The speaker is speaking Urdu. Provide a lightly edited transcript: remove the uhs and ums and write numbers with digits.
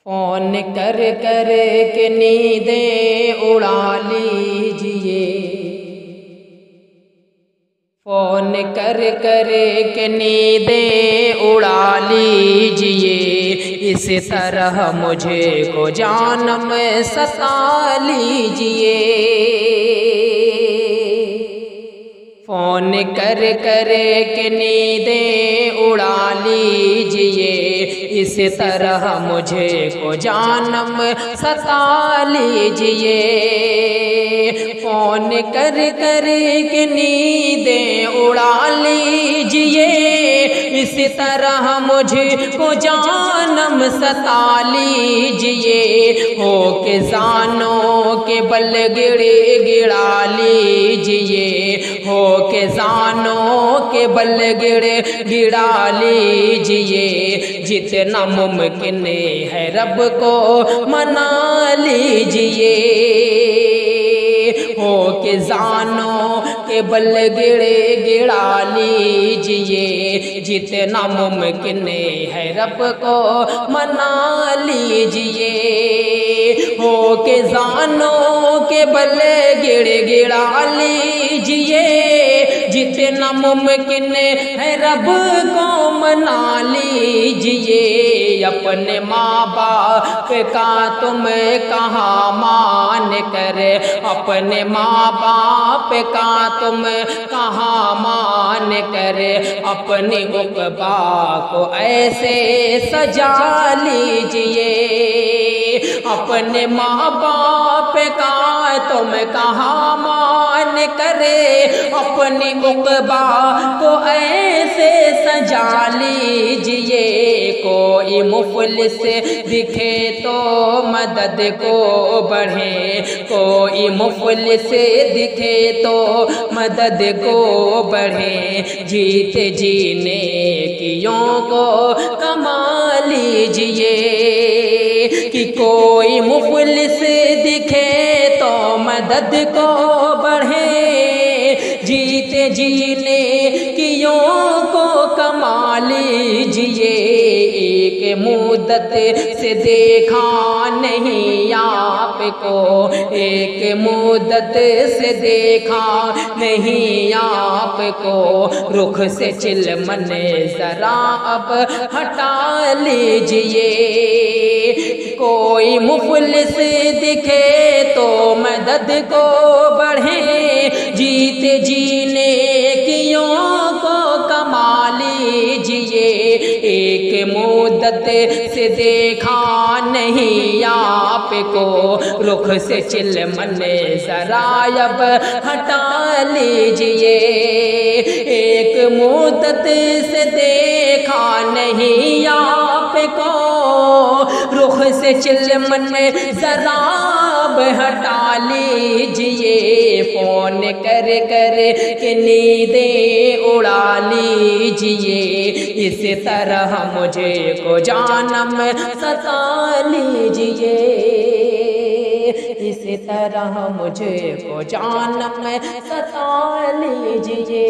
فون کر کر کے نیندیں اڑا لیجئے، فون کر کر کے نیندیں اڑا لیجئے، اس طرح مجھے کو جانم ستا لیجئے۔ فون کر کر کے نیندیں اڑا لیجئے، اس طرح مجھے کو جانم ستا لیجئے۔ فون کر کر کے نیندیں اڑا لیجئے، اس طرح مجھے کو جانم ستا لیجئے۔ ہو کے زانوں کے بل گڑے گڑا لیجئے، ہو کے زانوں کے بل گڑے گڑا لیجئے، جتنا ممکن ہے رب کو منا لیجئے۔ ہو کے زانوں کے بل گڑے گڑا لیجئے، جتنا ممکن ہے رب کو منا لیجئے۔ ہو کے زانوں کے بل گڑے گڑا لیجئے، جتنا ممکن ہے رب کو منا لیجئے۔ اپنے ماں باپ کا تم کہاں مان کر، اپنے ماں باپ کا تم کہاں مان کر، اپنی عقبا کو ایسے سجا لیجئے۔ اپنے ماں باپ کا تم کہاں مان کرے، اپنی عقبا کو ایسے سجا لیجئے۔ کوئی مفلس دکھے تو مدد کو بڑھے، کوئی مفلس دکھے تو مدد کو بڑھے، جیتے جینے کیوں کو کما لیجئے۔ کہ کوئی مفلس دکھے تو مدد کو بڑھے، جیتے جینے کیوں کو کما لیجئے۔ ایک مدت سے دیکھا نہیں آپ کو، ایک مدت سے دیکھا نہیں آپ کو، رخ سے چلمن ذرا اب ہٹا لیجئے۔ کوئی مفلس دکھے تو مدد کو بڑھے، جیتے جینے کیوں کو کما لیجئے۔ ایک مدت سے دیکھا نہیں آپ کو، رخ سے چلمن ذرا اب ہٹا لیجئے۔ ایک مدت سے دیکھا نہیں آپ کو، رخ سے چلمن ذرا اب ہٹا لیجئے۔ فون کر کر کے نیندیں اڑا لیجئے، اس طرح مجھے کو جانم ستا لیجئے، اس طرح مجھے کو جانم ستا لیجئے۔